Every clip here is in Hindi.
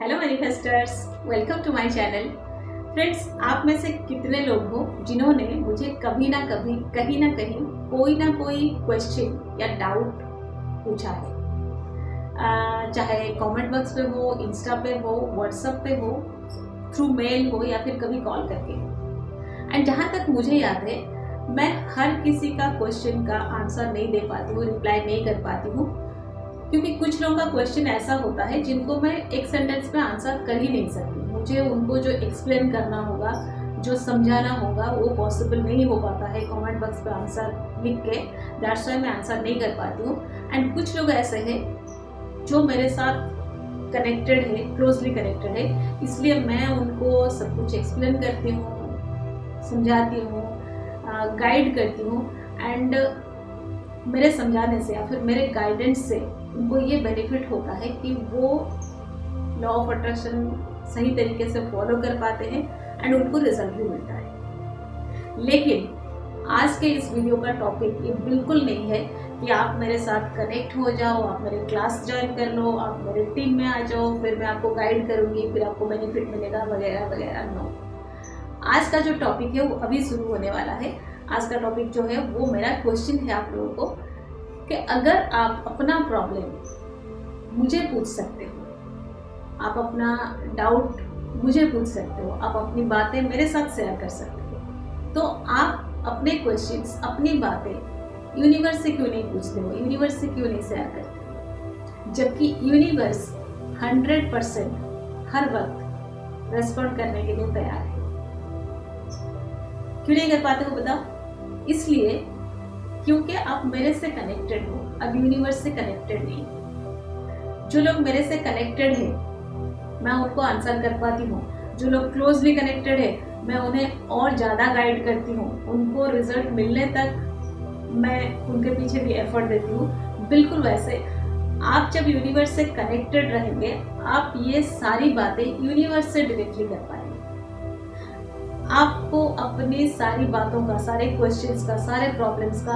Hello manifesters, welcome to my channel. Friends, आप में से कितने लोग हो जिन्होंने मुझे कभी ना कभी कहीं ना कहीं कोई ना कोई क्वेश्चन या डाउट पूछा है, चाहे कमेंट बॉक्स पे हो, इंस्टा पे हो, व्हाट्सएप पे हो, थ्रू मेल हो या फिर कभी कॉल करके। एंड जहाँ तक मुझे याद है, मैं हर किसी का क्वेश्चन का आंसर नहीं दे पाती हूँ, रिप्लाई नहीं कर पाती हूँ, क्योंकि कुछ लोगों का क्वेश्चन ऐसा होता है जिनको मैं एक सेंटेंस में आंसर कर ही नहीं सकती। मुझे उनको जो एक्सप्लेन करना होगा, जो समझाना होगा, वो पॉसिबल नहीं हो पाता है कमेंट बॉक्स पे आंसर लिख के। दैट्स व्हाई मैं आंसर नहीं कर पाती हूँ। एंड कुछ लोग ऐसे हैं जो मेरे साथ कनेक्टेड है, क्लोजली कनेक्टेड है, इसलिए मैं उनको सब कुछ एक्सप्लेन करती हूँ, समझाती हूँ, गाइड करती हूँ। एंड मेरे समझाने से या फिर मेरे गाइडेंस से उनको ये बेनिफिट होता है कि वो लॉ ऑफ अट्रैक्शन सही तरीके से फॉलो कर पाते हैं एंड उनको रिजल्ट भी मिलता है। लेकिन आज के इस वीडियो का टॉपिक ये बिल्कुल नहीं है कि आप मेरे साथ कनेक्ट हो जाओ, आप मेरे क्लास ज्वाइन कर लो, आप मेरे टीम में आ जाओ, फिर मैं आपको गाइड करूँगी, फिर आपको बेनिफिट मिलेगा वगैरह वगैरह। नो, आज का जो टॉपिक है वो अभी शुरू होने वाला है। आज का टॉपिक जो है वो मेरा क्वेश्चन है आप लोगों को कि अगर आप अपना प्रॉब्लम मुझे पूछ सकते हो, आप अपना डाउट मुझे पूछ सकते हो, आप अपनी बातें मेरे साथ शेयर कर सकते हो, तो आप अपने क्वेश्चंस, अपनी बातें यूनिवर्स से क्यों नहीं पूछते हो, यूनिवर्स से क्यों नहीं शेयर करते, जबकि यूनिवर्स 100% हर वक्त रेस्पॉन्ड करने के लिए तैयार है। क्यों नहीं कर पाते हो बताओ? इसलिए क्योंकि आप मेरे से कनेक्टेड हो, अब यूनिवर्स से कनेक्टेड नहीं। जो लोग मेरे से कनेक्टेड है मैं उनको आंसर कर पाती हूँ, जो लोग क्लोजली कनेक्टेड है मैं उन्हें और ज़्यादा गाइड करती हूँ, उनको रिजल्ट मिलने तक मैं उनके पीछे भी एफर्ट देती हूँ। बिल्कुल वैसे आप जब यूनिवर्स से कनेक्टेड रहेंगे, आप ये सारी बातें यूनिवर्स से डायरेक्टली कर पाएंगे। आपको अपनी सारी बातों का, सारे क्वेश्चंस का, सारे प्रॉब्लम्स का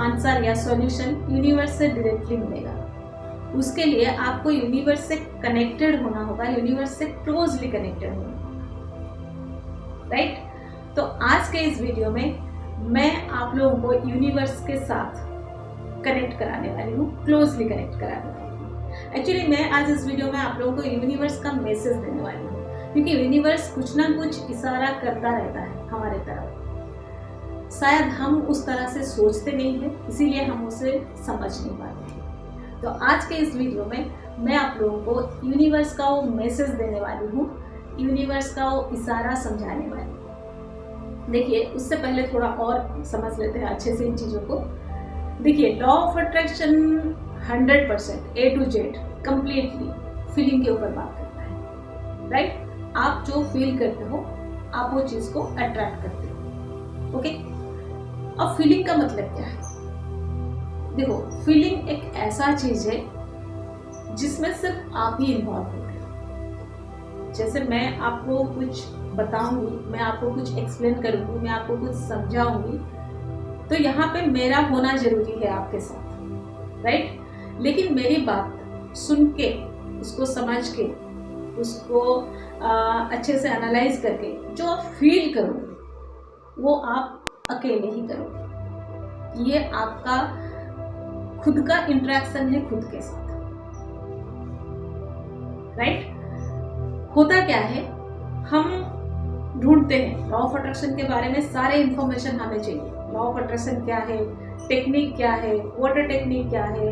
आंसर या सॉल्यूशन यूनिवर्स से डायरेक्टली मिलेगा। उसके लिए आपको यूनिवर्स से कनेक्टेड होना होगा, यूनिवर्स से क्लोजली कनेक्टेड होना होगा, राइट? तो आज के इस वीडियो में मैं आप लोगों को यूनिवर्स के साथ कनेक्ट कराने वाली हूँ, क्लोजली कनेक्ट कराने वाली हूँ। एक्चुअली मैं आज इस वीडियो में आप लोगों को यूनिवर्स का मैसेज देने वाली हूँ, क्योंकि यूनिवर्स कुछ ना कुछ इशारा करता रहता है हमारे तरफ। शायद हम उस तरह से सोचते नहीं हैं, इसीलिए हम उसे समझ नहीं पाते हैं। तो आज के इस वीडियो में मैं आप लोगों को यूनिवर्स का वो मैसेज देने वाली हूँ, यूनिवर्स का वो इशारा समझाने वाली हूँ। देखिए, उससे पहले थोड़ा और समझ लेते हैं अच्छे से इन चीज़ों को। देखिए, law of attraction 100% A to Z completely feeling के ऊपर बात करता है, राइट? आप जो फील करते हो आप वो चीज को अट्रैक्ट करते हो। ओके, अब फीलिंग का मतलब क्या है? देखो, फीलिंग एक ऐसा चीज है जिसमें सिर्फ आप ही इन्वॉल्व होते हो। जैसे मैं आपको कुछ बताऊंगी, मैं आपको कुछ एक्सप्लेन करूंगी, मैं आपको कुछ समझाऊंगी, तो यहाँ पे मेरा होना जरूरी है आपके साथ, राइट? लेकिन मेरी बात सुन के, उसको समझ के, उसको अच्छे से एनालाइज करके जो आप फील करोगे वो आप अकेले ही करोगे। ये आपका खुद का इंटरेक्शन है खुद के साथ, राइट? होता क्या है, हम ढूंढते हैं लॉ ऑफ अट्रैक्शन के बारे में, सारे इंफॉर्मेशन हमें चाहिए। लॉ ऑफ अट्रैक्शन क्या है, टेक्निक क्या है, वाटर टेक्निक क्या है,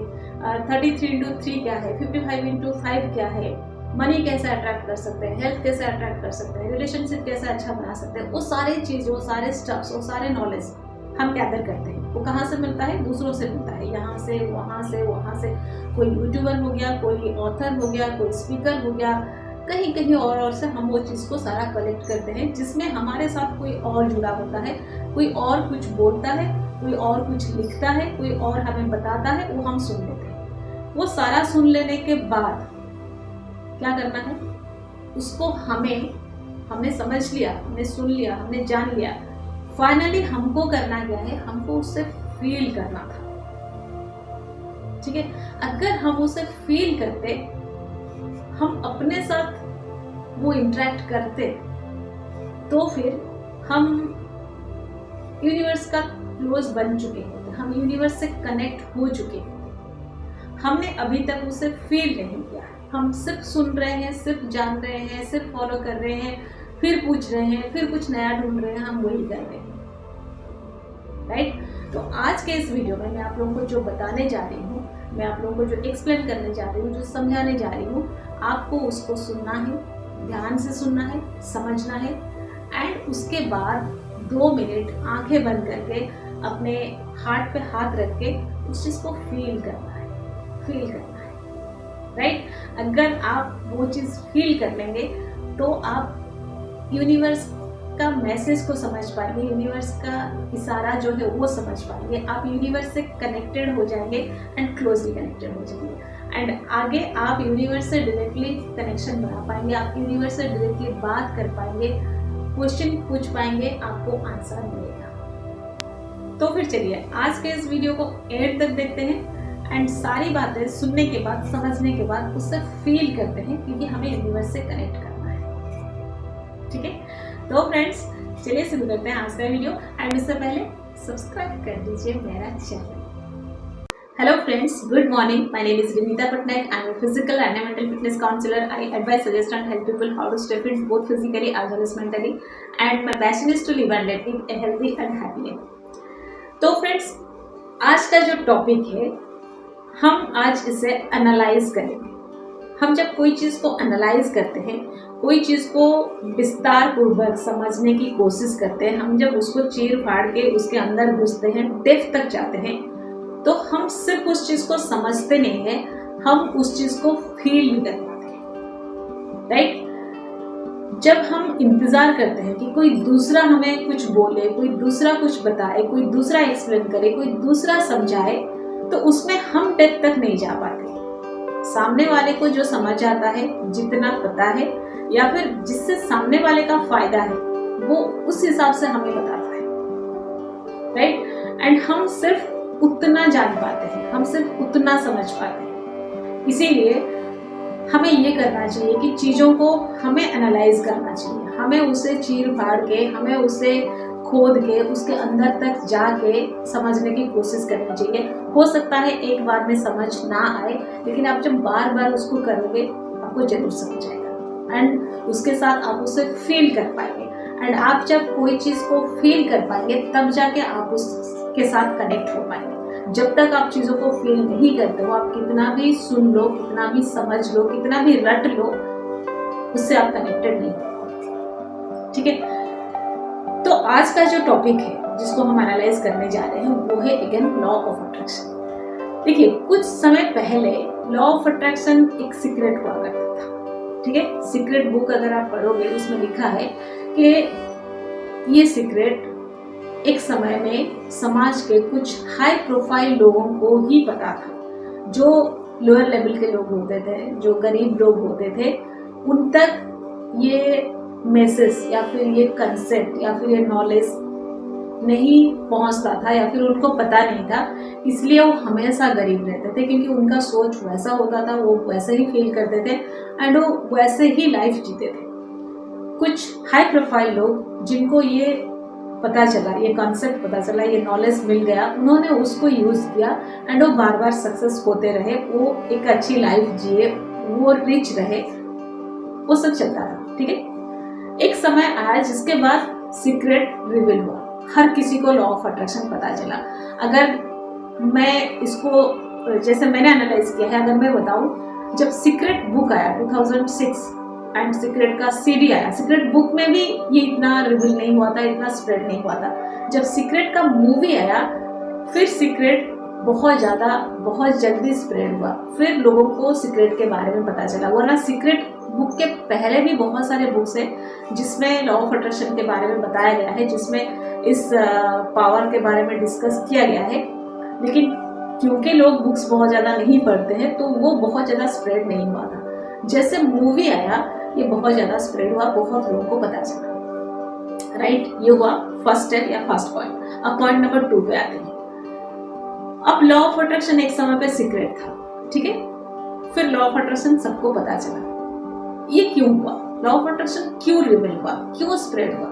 33x3 क्या है, 55x5 क्या है, मनी कैसे अट्रैक्ट कर सकते हैं, हेल्थ कैसे अट्रैक्ट कर सकते हैं, रिलेशनशिप कैसे अच्छा बना सकते हैं, वो सारी चीज़, वो सारे स्टेप्स, वो सारे नॉलेज हम गैदर करते हैं। वो कहाँ से मिलता है? दूसरों से मिलता है, यहाँ से वहाँ से वहाँ से। कोई यूट्यूबर हो गया, कोई ऑथर हो गया, कोई स्पीकर हो गया, कहीं कहीं और से हम वो चीज़ को सारा कलेक्ट करते हैं, जिसमें हमारे साथ कोई और जुड़ा होता है, कोई और कुछ बोलता है, कोई और कुछ लिखता है, कोई और हमें बताता है, वो हम सुन लेते हैं। वो सारा सुन लेने के बाद क्या करना है? उसको हमने समझ लिया, हमने सुन लिया, हमने जान लिया। फाइनली हमको करना क्या है? हमको उससे फील करना था, ठीक है? अगर हम उसे फील करते, हम अपने साथ वो इंटरेक्ट करते तो फिर हम यूनिवर्स का क्लोज बन चुके होते, हम यूनिवर्स से कनेक्ट हो चुके होते। हमने अभी तक उसे फील नहीं किया, हम सिर्फ सुन रहे हैं, सिर्फ जान रहे हैं, सिर्फ फॉलो कर रहे हैं, फिर पूछ रहे हैं, फिर कुछ नया ढूंढ रहे हैं, हम वही कर रहे हैं, राइट। तो आज के इस वीडियो में मैं आप लोगों को जो बताने जा रही हूँ, मैं आप लोगों को जो एक्सप्लेन करने जा रही हूँ, जो समझाने जा रही हूँ, आपको उसको सुनना है, ध्यान से सुनना है, समझना है एंड उसके बाद 2 मिनट आंखें बंद करके अपने हार्ट पे हाथ रख के उस चीज़ को फील करना है, राइट। अगर आप वो चीज़ फील कर लेंगे तो आप यूनिवर्स का मैसेज को समझ पाएंगे, यूनिवर्स का इशारा जो है वो समझ पाएंगे, आप यूनिवर्स से कनेक्टेड हो जाएंगे एंड क्लोजली कनेक्टेड हो जाएंगे एंड आगे आप यूनिवर्स से डायरेक्टली कनेक्शन बना पाएंगे, आप यूनिवर्स से डायरेक्टली बात कर पाएंगे, क्वेश्चन पूछ पाएंगे, आपको आंसर मिलेगा। तो फिर चलिए आज के इस वीडियो को एंड तक देखते हैं एंड सारी बातें सुनने के बाद, समझने के बाद उससे फील करते हैं, क्योंकि हमें यूनिवर्स से कनेक्ट करना है, ठीक है। तो फ्रेंड्स चलिए शुरू करते हैं आज का वीडियो एंड इससे पहले सब्सक्राइब कर दीजिए मेरा channel. Hello friends, good morning. My name is Rinita Patnaik. I am a physical and a mental fitness counselor. I advise, suggest and help people how to stay fit both physically as well as mentally. And my passion is to live and live a healthy and happy life. तो friends, आज का जो टॉपिक है हम आज इसे एनालाइज करेंगे। हम जब कोई चीज़ को एनालाइज करते हैं, कोई चीज़ को विस्तार पूर्वक समझने की कोशिश करते हैं, हम जब उसको चीर फाड़ के उसके अंदर घुसते हैं, डेप्थ तक जाते हैं, तो हम सिर्फ उस चीज को समझते नहीं है, हम उस चीज को फील भी कर पाते हैं, राइट। जब हम इंतजार करते हैं कि कोई दूसरा हमें कुछ बोले, कोई दूसरा कुछ बताए, कोई दूसरा एक्सप्लेन करे, कोई दूसरा समझाए, तो उसमें हम डेप्थ तक नहीं जा पाते। सामने वाले को जो समझ आता है, जितना पता है या फिर जिससे सामने वाले का फायदा है, वो उस हिसाब से हमें बताता है, राइट। एंड हम सिर्फ उतना जान पाते हैं, हम सिर्फ उतना समझ पाते हैं। इसीलिए हमें ये करना चाहिए कि चीज़ों को हमें एनालाइज करना चाहिए, हमें उसे चीर फाड़ के, हमें उसे खोद के, उसके अंदर तक जाके समझने की कोशिश करनी चाहिए। हो सकता है एक बार में समझ ना आए, लेकिन आप जब बार बार उसको करोगे आपको जरूर समझ आएगा एंड उसके साथ आप उसे फील कर पाएंगे एंड आप जब कोई चीज़ को फील कर पाएंगे तब जाके आप उसके साथ कनेक्ट हो पाएंगे। जब तक आप चीज़ों को फील नहीं करते हो, आप कितना भी सुन लो, कितना भी समझ लो, कितना भी रट लो, उससे आप कनेक्टेड नहीं हो, ठीक है। तो आज का जो टॉपिक है जिसको हम एनालाइज करने जा रहे हैं वो है अगेन लॉ ऑफ अट्रैक्शन। देखिए कुछ समय पहले लॉ ऑफ अट्रैक्शन एक सीक्रेट हुआ करता था, ठीक है। सीक्रेट बुक अगर आप पढ़ोगे उसमें लिखा है कि ये सीक्रेट एक समय में समाज के कुछ हाई प्रोफाइल लोगों को ही पता था। जो लोअर लेवल के लोग होते थे, जो गरीब लोग होते थे, उन तक ये मैसेज या फिर ये कंसेप्ट या फिर ये नॉलेज नहीं पहुंचता था या फिर उनको पता नहीं था। इसलिए वो हमेशा गरीब रहते थे, क्योंकि उनका सोच वैसा होता था, वो वैसे ही फील करते थे एंड वो वैसे ही लाइफ जीते थे। कुछ हाई प्रोफाइल लोग जिनको ये पता चला, ये कॉन्सेप्ट पता चला, ये नॉलेज मिल गया, उन्होंने उसको यूज़ किया एंड वो बार बार सक्सेस होते रहे, वो एक अच्छी लाइफ जिए, वो रिच रहे, वो सब चलता रहा, ठीक है। एक समय आया जिसके बाद सीक्रेट रिवील हुआ, हर किसी को लॉ ऑफ अट्रैक्शन पता चला। अगर मैं इसको जैसे मैंने एनालाइज किया है, अगर मैं बताऊं, जब सीक्रेट बुक आया 2006 एंड सीक्रेट का सीडी आया, सीक्रेट बुक में भी ये इतना रिवील नहीं हुआ था, इतना स्प्रेड नहीं हुआ था। जब सीक्रेट का मूवी आया फिर सीक्रेट बहुत जल्दी स्प्रेड हुआ, फिर लोगों को सीक्रेट के बारे में पता चला। वरना सीक्रेट बुक के पहले भी बहुत सारे बुक्स हैं जिसमें लॉ ऑफ अट्रैक्शन के बारे में बताया गया है, जिसमें इस पावर के बारे में डिस्कस किया गया है, लेकिन क्योंकि लोग बुक्स बहुत ज़्यादा नहीं पढ़ते हैं तो वो बहुत ज़्यादा स्प्रेड नहीं हुआ था। जैसे मूवी आया ये बहुत ज़्यादा स्प्रेड हुआ, बहुत लोगों को पता चला, राइट। ये हुआ फर्स्ट स्टेप या फर्स्ट पॉइंट। अब पॉइंट नंबर 2 पे आते हैं। अब लॉ ऑफ अट्रैक्शन एक समय पे सीक्रेट था, ठीक है। फिर लॉ ऑफ अट्रैक्शन सबको पता चला। ये क्यों हुआ? लॉ ऑफ अट्रैक्शन क्यों रिवील हुआ, क्यों स्प्रेड हुआ।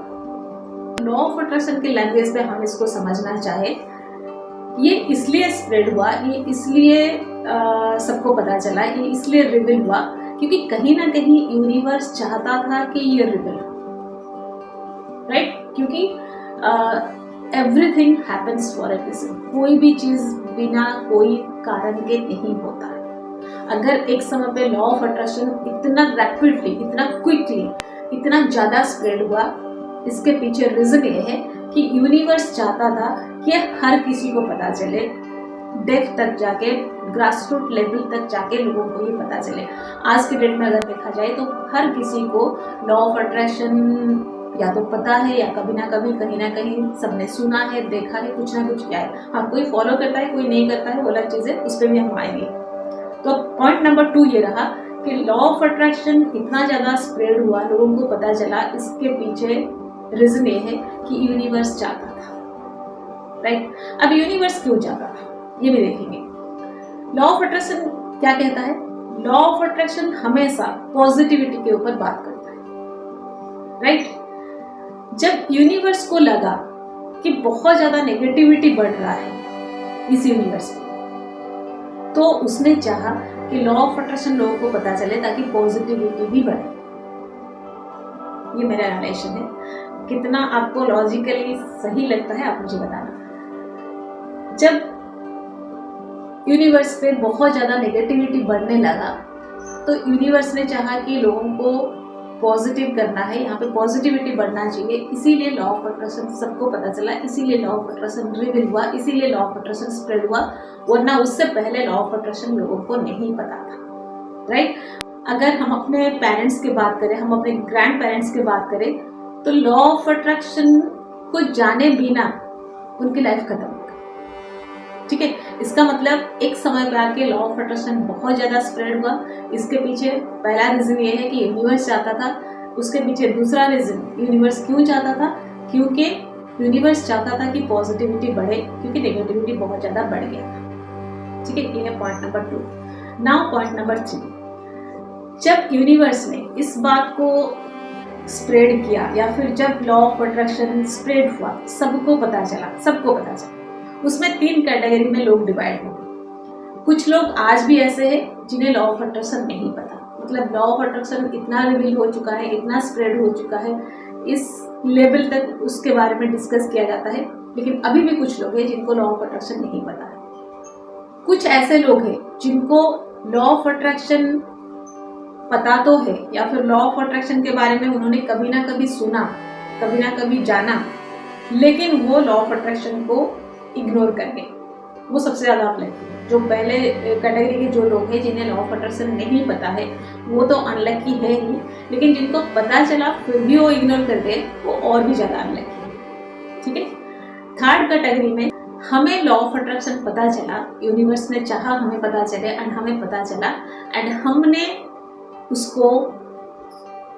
लॉ ऑफ अट्रैक्शन के लैंग्वेज में हम इसको समझना चाहे, ये इसलिए स्प्रेड हुआ, ये इसलिए सबको पता चला, ये इसलिए रिवील हुआ क्योंकि कहीं ना कहीं यूनिवर्स चाहता था कि ये रिवील, राइट। क्योंकि everything happens for a reason, कोई भी चीज बिना कोई कारण के नहीं होता है। अगर एक समय पे लॉ ऑफ अट्रैक्शन इतना रैपिडली, इतना क्विकली, इतना ज्यादा स्प्रेड हुआ, इसके पीछे रीजन ये है कि यूनिवर्स चाहता था कि हर किसी को पता चले, डेप्थ तक जाके, ग्रासरूट लेवल तक जाके लोगों को ये पता चले। आज के डेट में अगर देखा जाए तो हर किसी को लॉ ऑफ अट्रैक्शन या तो पता है या कभी ना कभी कहीं ना कहीं सबने सुना है, देखा है, कुछ ना कुछ किया है। हाँ, कोई फॉलो करता है, कोई नहीं करता है, वो अलग चीज है, उस पर भी हम आएंगे। तो पॉइंट नंबर 2 ये रहा कि लॉ ऑफ अट्रैक्शन इतना ज्यादा स्प्रेड हुआ, लोगों को पता चला, इसके पीछे रीजन ये है कि यूनिवर्स चाहता था, राइट। अब यूनिवर्स क्यों चाहता था ये भी देखेंगे। लॉ ऑफ अट्रैक्शन क्या कहता है? लॉ ऑफ अट्रैक्शन हमेशा पॉजिटिविटी के ऊपर बात करता है, राइट। जब यूनिवर्स को लगा कि बहुत ज्यादा नेगेटिविटी बढ़ रहा है इस यूनिवर्स में, तो उसने चाहा कि लॉ ऑफ अट्रैक्शन लोगों को पता चले ताकि पॉजिटिविटी भी बढ़े। ये मेरा एनालाइजेशन है, कितना आपको लॉजिकली सही लगता है आप मुझे बताना। जब यूनिवर्स पे बहुत ज्यादा नेगेटिविटी बढ़ने लगा तो यूनिवर्स ने चाहा कि लोगों को पॉजिटिव करना है, यहाँ पे पॉजिटिविटी बढ़ना चाहिए, इसीलिए लॉ ऑफ अट्रैक्शन सबको पता चला, इसीलिए लॉ ऑफ अट्रैक्शन रिवील हुआ, इसीलिए लॉ ऑफ अट्रैक्शन स्प्रेड हुआ, वरना उससे पहले लॉ ऑफ अट्रैक्शन लोगों को नहीं पता था, राइट। अगर हम अपने पेरेंट्स की बात करें, हम अपने ग्रैंड पेरेंट्स की बात करें, तो लॉ ऑफ अट्रैक्शन को जाने बिना उनकी लाइफ खत्म हो गई, ठीक है। इसका मतलब एक समय पे आके लॉ ऑफ अट्रैक्शन बहुत ज्यादा स्प्रेड हुआ। इसके पीछे पहला रीजन ये है कि यूनिवर्स चाहता था, उसके पीछे दूसरा रीजन यूनिवर्स क्यों चाहता था, क्योंकि यूनिवर्स चाहता था कि पॉजिटिविटी बढ़े, क्योंकि नेगेटिविटी बहुत ज्यादा बढ़ गया था, ठीक है। ये है point number 2। Now point number 3, जब यूनिवर्स ने इस बात को स्प्रेड किया या फिर जब लॉ ऑफ अट्रैक्शन स्प्रेड हुआ, सबको पता चला, उसमें 3 कैटेगरी में लोग डिवाइड हो गए। कुछ लोग आज भी ऐसे हैं जिन्हें लॉ ऑफ अट्रैक्शन नहीं पता, मतलब लॉ ऑफ अट्रैक्शन इतना रिवील हो चुका है, इतना स्प्रेड हो चुका है, इस लेवल तक उसके बारे में डिस्कस किया जाता है, लेकिन अभी भी कुछ लोग हैं जिनको लॉ ऑफ अट्रैक्शन नहीं पता है। कुछ ऐसे लोग हैं जिनको लॉ ऑफ अट्रैक्शन पता तो है या फिर लॉ ऑफ अट्रैक्शन के बारे में उन्होंने कभी ना कभी सुना, कभी ना कभी जाना, लेकिन वो लॉ ऑफ अट्रैक्शन को इग्नोर करके, वो सबसे ज्यादा अनलकी है। जो पहले कैटेगरी के जो लोग हैं जिन्हें लॉ ऑफ अट्रैक्शन नहीं पता है, वो तो अनलकी है ही, लेकिन जिनको पता चला फिर भी वो इग्नोर कर दे, वो और भी ज्यादा अनलकी है, ठीक है। 3rd कैटेगरी में हमें लॉ ऑफ अट्रैक्शन पता चला, यूनिवर्स ने चाहा हमें पता चले एंड हमें पता चला, एंड हमने उसको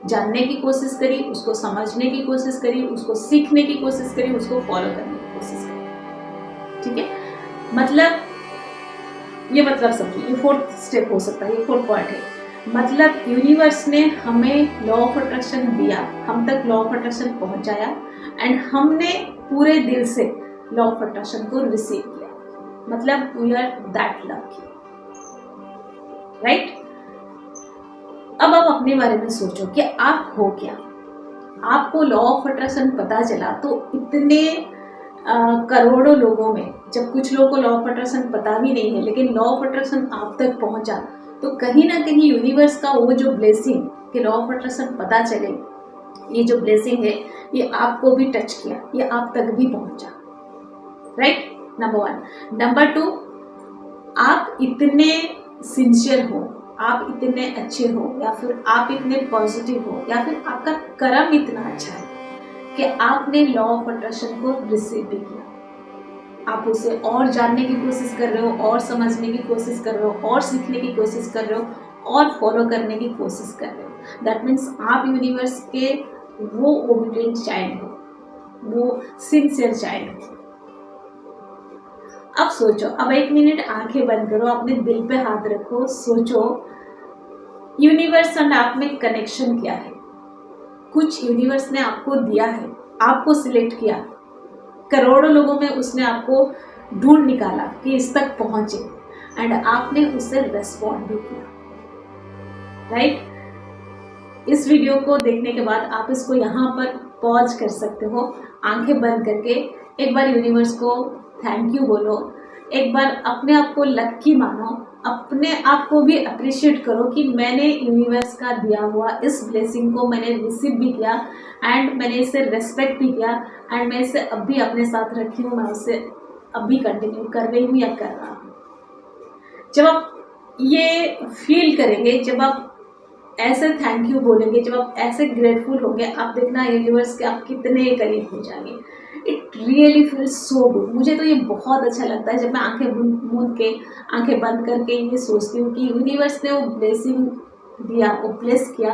जानने की कोशिश करी, उसको समझने की कोशिश करी, उसको सीखने की कोशिश करी, उसको फॉलो करने की कोशिश करी, ठीक है। मतलब ये मतलब समझिए, ये 4th स्टेप हो सकता है, ये 4th पॉइंट है। मतलब यूनिवर्स ने हमें लॉ ऑफ अट्रैक्शन दिया, हम तक लॉ ऑफ अट्रैक्शन पहुंचाया, एंड हमने पूरे दिल से लॉ ऑफ अट्रैक्शन को रिसीव किया। मतलब we are that lucky, right. अब आप अपने बारे में सोचो कि आप हो क्या। आपको लॉ ऑफ अट्रैक्शन पता चला तो इतने करोड़ों लोगों में जब कुछ लोगों को लॉ ऑफ अट्रैक्शन पता भी नहीं है, लेकिन लॉ ऑफ अट्रैक्शन आप तक पहुंचा, तो कहीं ना कहीं यूनिवर्स का वो जो ब्लेसिंग कि लॉ ऑफ अट्रैक्शन पता चले, ये जो ब्लेसिंग है ये आपको भी टच किया, ये आप तक भी पहुंचा, राइट। नंबर 1। नंबर 2, आप इतने सिंसियर हो, आप इतने अच्छे हो, या फिर आप इतने पॉजिटिव हो, या फिर आपका कर्म इतना अच्छा है कि आपने लॉ ऑफ अट्रैक्शन को रिसीव भी किया। आप उसे और जानने की कोशिश कर रहे हो, और समझने की कोशिश कर रहे हो, और सीखने की कोशिश कर रहे हो, और फॉलो करने की कोशिश कर रहे हो। दैट मीन्स आप यूनिवर्स के वो ओबीडिएंट चाइल्ड हो, वो सिंसियर चाइल्ड हो। अब सोचो, अब 1 मिनट आंखें बंद करो, अपने दिल पे हाथ रखो, सोचो यूनिवर्स एंड आप में कनेक्शन क्या है। कुछ यूनिवर्स ने आपको दिया है, आपको सिलेक्ट किया, करोड़ों लोगों में उसने आपको ढूंढ निकाला कि इस तक पहुंचे, एंड आपने उससे रेस्पॉन्ड भी किया, राइट। इस वीडियो को देखने के बाद आप इसको यहाँ पर पॉज कर सकते हो, आंखें बंद करके एक बार यूनिवर्स को थैंक यू बोलो, एक बार अपने आप को लक्की मानो, अपने आप को भी अप्रिशिएट करो कि मैंने यूनिवर्स का दिया हुआ इस ब्लेसिंग को मैंने रिसीव भी किया, एंड मैंने इसे रेस्पेक्ट भी किया, एंड मैं इसे अब भी अपने साथ रखी हूँ, मैं उसे अब भी कंटिन्यू कर रही हूँ या कर रहा हूँ। जब आप ये फील करेंगे, जब आप ऐसे थैंक यू बोलेंगे, जब आप ऐसे ग्रेटफुल होंगे, आप देखना यूनिवर्स के आप कितने करीब हो जाएंगे। It really feels so good. मुझे तो ये बहुत अच्छा लगता है जब मैं आंखें मूंद के, आंखें बंद करके ये सोचती हूँ कि यूनिवर्स ने वो ब्लेसिंग दिया, वो ब्लेस किया,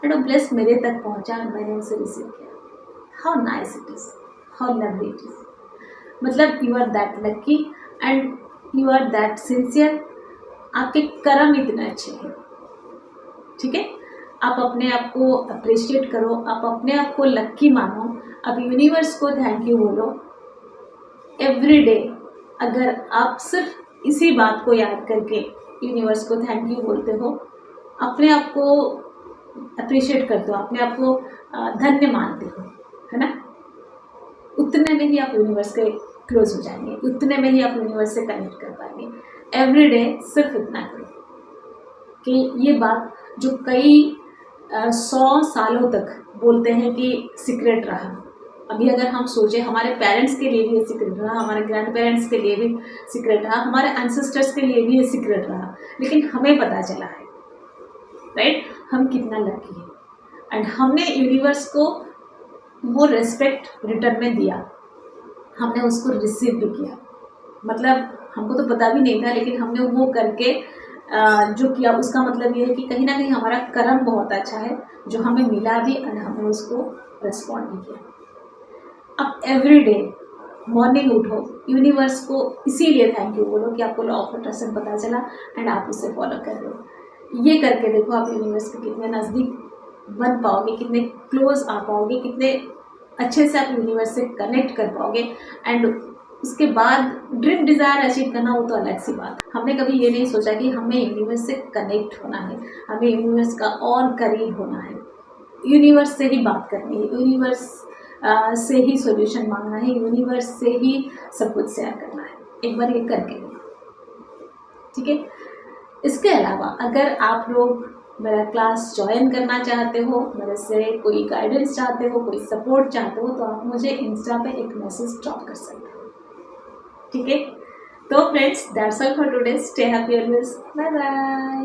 एंड वो ब्लेस मेरे तक पहुँचा, मैंने उसे रिसीव किया। How nice it is, how lovely it is. मतलब you are that lucky and you are that sincere. आपके कर्म इतने अच्छे हैं, ठीक है। आप अपने आप को अप्रिशिएट करो, आप अपने आप को लक्की मानो, आप यूनिवर्स को थैंक यू बोलो एवरी डे। अगर आप सिर्फ इसी बात को याद करके यूनिवर्स को थैंक यू बोलते हो, अपने आप को अप्रिशिएट करते हो, अपने आप को धन्य मानते हो, है ना, उतने में ही आप यूनिवर्स के क्लोज हो जाएंगे, उतने में ही आप यूनिवर्स से कनेक्ट कर पाएंगे। एवरी डे सिर्फ इतना करो कि ये बात जो कई 100 सालों तक बोलते हैं कि सीक्रेट रहा, अभी अगर हम सोचें हमारे पेरेंट्स के लिए भी ये सीक्रेट रहा, हमारे ग्रैंड पेरेंट्स के लिए भी सीक्रेट रहा, हमारे एंसेस्टर्स के लिए भी ये सीक्रेट रहा, लेकिन हमें पता चला है, राइट। हम कितना लकी हैं, एंड हमने यूनिवर्स को वो रेस्पेक्ट रिटर्न में दिया, हमने उसको रिसीव भी किया। मतलब हमको तो पता भी नहीं था, लेकिन हमने वो करके जो किया, उसका मतलब ये है कि कहीं ना कहीं हमारा कर्म बहुत अच्छा है जो हमें मिला भी, एंड हमने उसको रेस्पॉन्ड भी किया। अब एवरी डे मॉर्निंग उठो, यूनिवर्स को इसीलिए थैंक यू बोलो कि आपको लॉ ऑफ अट्रैक्शन पता चला एंड आप उसे फॉलो कर रहे हो। ये करके देखो आप यूनिवर्स के कितने नज़दीक बन पाओगे, कितने क्लोज आ पाओगे, कितने अच्छे से आप यूनिवर्स से कनेक्ट कर पाओगे, एंड उसके बाद ड्रीम डिज़ायर अचीव करना वो तो अलग सी बात है। हमने कभी ये नहीं सोचा कि हमें यूनिवर्स से कनेक्ट होना है, हमें यूनिवर्स का और करीब होना है, यूनिवर्स से ही बात करनी है, यूनिवर्स से ही सॉल्यूशन मांगना है, यूनिवर्स से ही सब कुछ शेयर करना है। एक बार ये करके, ठीक है। इसके अलावा अगर आप लोग मेरा क्लास ज्वाइन करना चाहते हो, मेरे से कोई गाइडेंस चाहते हो, कोई सपोर्ट चाहते हो, तो आप मुझे इंस्टा पे एक मैसेज ड्रॉप कर सकते हो, ठीक है। तो friends, that's all for today. Stay happy always, bye bye.